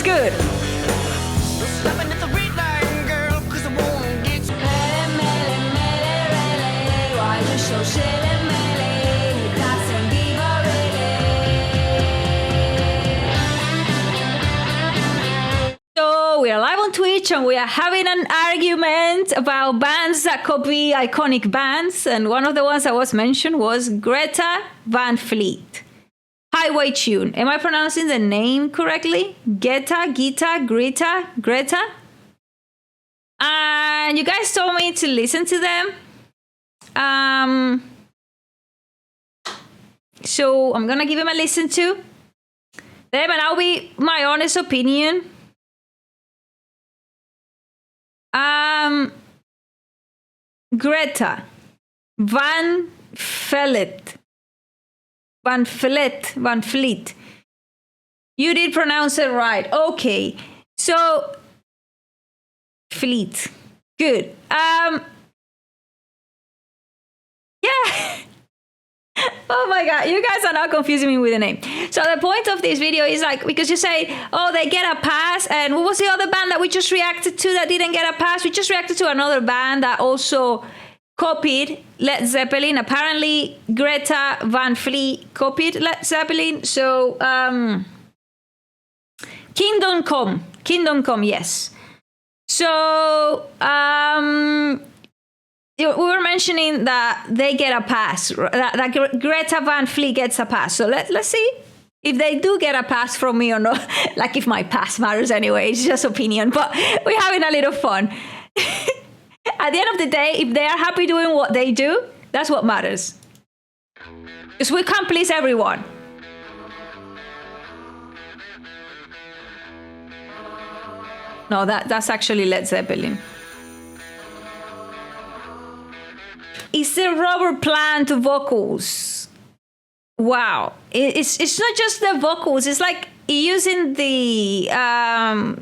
sounds good. So we are live on Twitch and we are having an argument about bands that copy iconic bands. And one of the ones that was mentioned was Greta Van Fleet. Highway Tune. Am I pronouncing the name correctly? Greta? And you guys told me to listen to them. So I'm gonna give him a listen to them, and I'll be my honest opinion. Greta Van Fleet. You did pronounce it right. Okay. So Fleet. Good. Yeah. Oh my God, you guys are not confusing me with the name. So the point of this video is like, because you say, oh, they get a pass. And what was the other band that we just reacted to that didn't get a pass? We just reacted to another band that also copied Led Zeppelin. Apparently, Greta Van Fleet copied Led Zeppelin. So, Kingdom Come, yes. So, we were mentioning that they get a pass, that Greta Van Fleet gets a pass. So let's see if they do get a pass from me or not. Like if my pass matters anyway, it's just opinion, but we're having a little fun. At the end of the day, if they are happy doing what they do, that's what matters. Because we can't please everyone. No, that's actually Led Zeppelin. It's the rubber plant vocals. Wow. It's not just the vocals. It's like using the,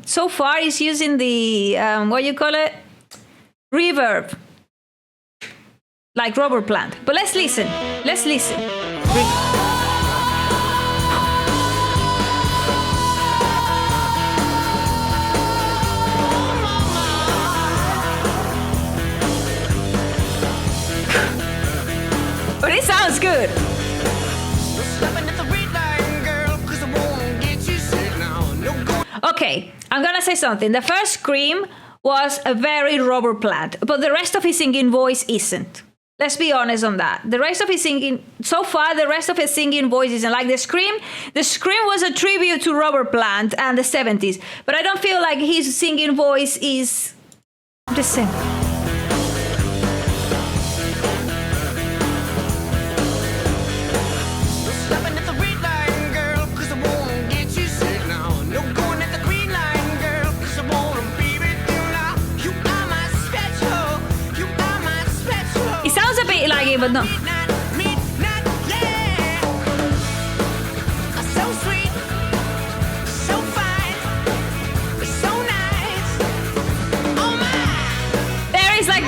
so far it's using the, what you call it? Reverb. Like rubber plant. But let's listen. But it sounds good. Okay, I'm gonna say something. The first scream was a very rubber plant, but the rest of his singing voice isn't. Let's be honest on that. The rest of his singing, so far, the rest of his singing voice isn't. Like the scream was a tribute to Robert Plant and the 70s, but I don't feel like his singing voice is the same. Like it, but no. There is like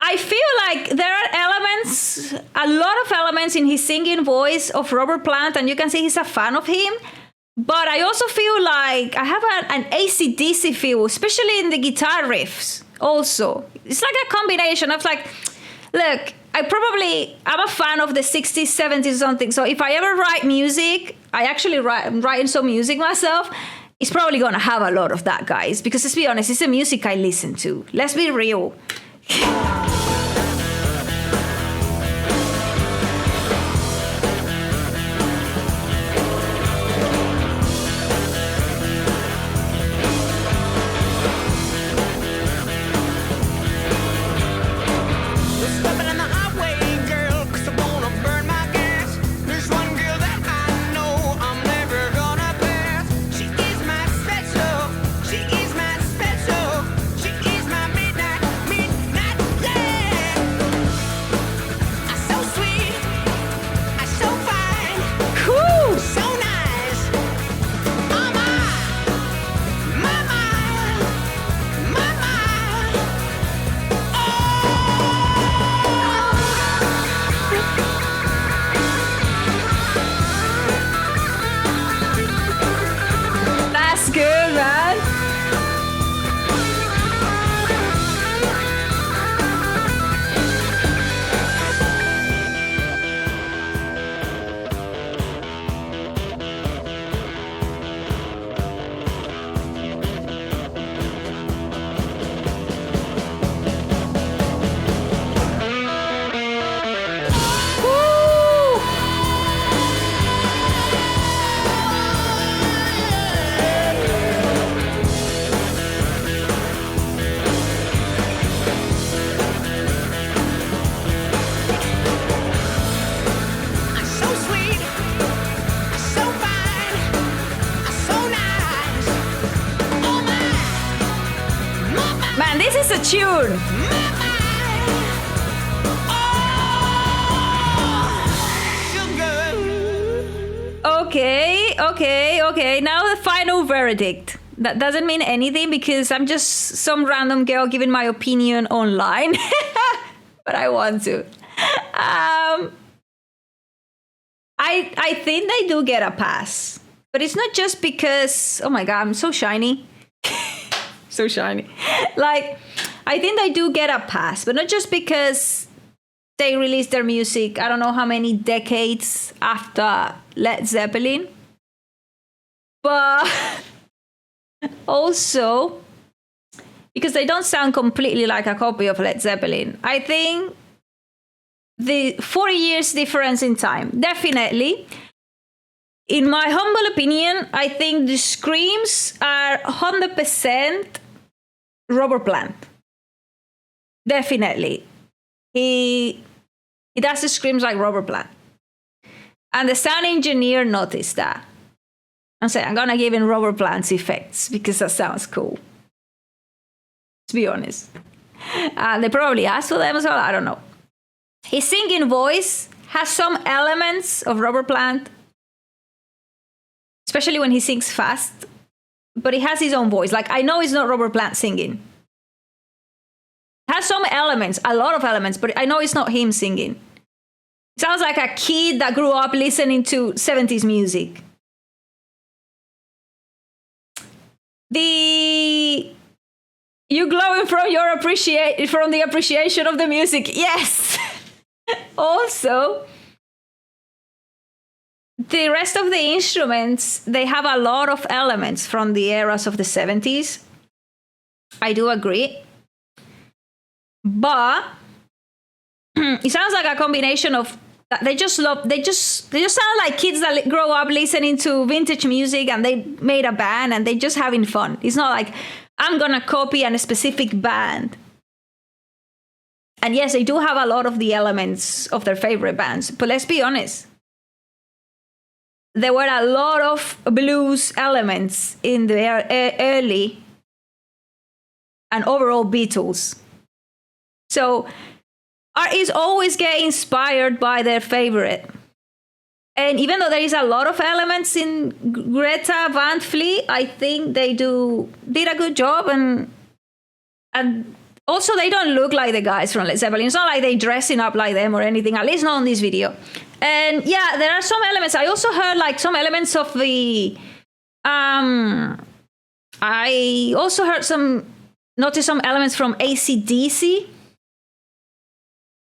I feel like there are elements, a lot of elements in his singing voice of Robert Plant, and you can see he's a fan of him. But I also feel like I have an AC/DC feel, especially in the guitar riffs also. It's like a combination of like, look, I'm a fan of the 60s, 70s, something. So if I ever write music, I'm writing some music myself, it's probably gonna have a lot of that, guys. Because let's be honest, it's the music I listen to. Let's be real. And this is a tune. Okay. Now the final verdict. That doesn't mean anything because I'm just some random girl giving my opinion online. But I want to. I think they do get a pass. But it's not just because, oh my God, I'm so shiny. So shiny. Like, I think they do get a pass, but not just because they released their music, I don't know how many decades after Led Zeppelin. But also because they don't sound completely like a copy of Led Zeppelin. I think the 40 years difference in time, definitely. In my humble opinion, I think the screams are 100% Robert Plant. Definitely. He does the screams like Robert Plant. And the sound engineer noticed that. And said, I'm going to give him Robert Plant's effects because that sounds cool. Let's be honest. And they probably asked for them as well. I don't know. His singing voice has some elements of Robert Plant, especially when he sings fast. But he has his own voice. Like, I know it's not Robert Plant singing. It has some elements, a lot of elements, but I know it's not him singing. It sounds like a kid that grew up listening to 70s music. You glowing from the appreciation of the music. Yes. Also, the rest of the instruments, they have a lot of elements from the eras of the 70s. I do agree. But it sounds like a combination of they just sound like kids that grow up listening to vintage music and they made a band and they just having fun. It's not like I'm gonna copy a specific band. And yes, they do have a lot of the elements of their favorite bands, but let's be honest. There were a lot of blues elements in the early and overall Beatles. So artists always get inspired by their favorite. And even though there is a lot of elements in Greta Van Fleet, I think they did a good job. And also they don't look like the guys from Led Zeppelin. It's not like they're dressing up like them or anything, at least not on this video. And yeah, there are some elements. I also heard like some elements of the I also noticed some elements from AC/DC.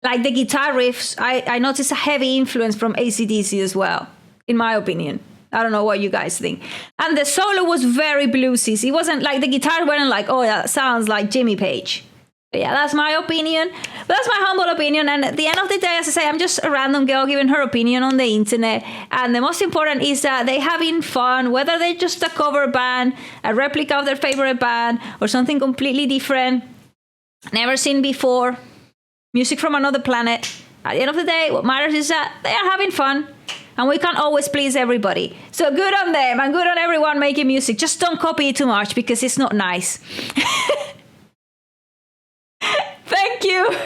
Like the guitar riffs, I noticed a heavy influence from AC/DC as well, in my opinion. I don't know what you guys think. And the solo was very bluesy. It wasn't like the guitar weren't like, oh, that sounds like Jimmy Page. But yeah, that's my opinion. But that's my humble opinion. And at the end of the day, as I say, I'm just a random girl giving her opinion on the internet. And the most important is that they're having fun, whether they're just a cover band, a replica of their favorite band, or something completely different, never seen before. Music from another planet. At the end of the day, what matters is that they are having fun. And we can't always please everybody. So good on them and good on everyone making music. Just don't copy it too much because it's not nice. Thank you.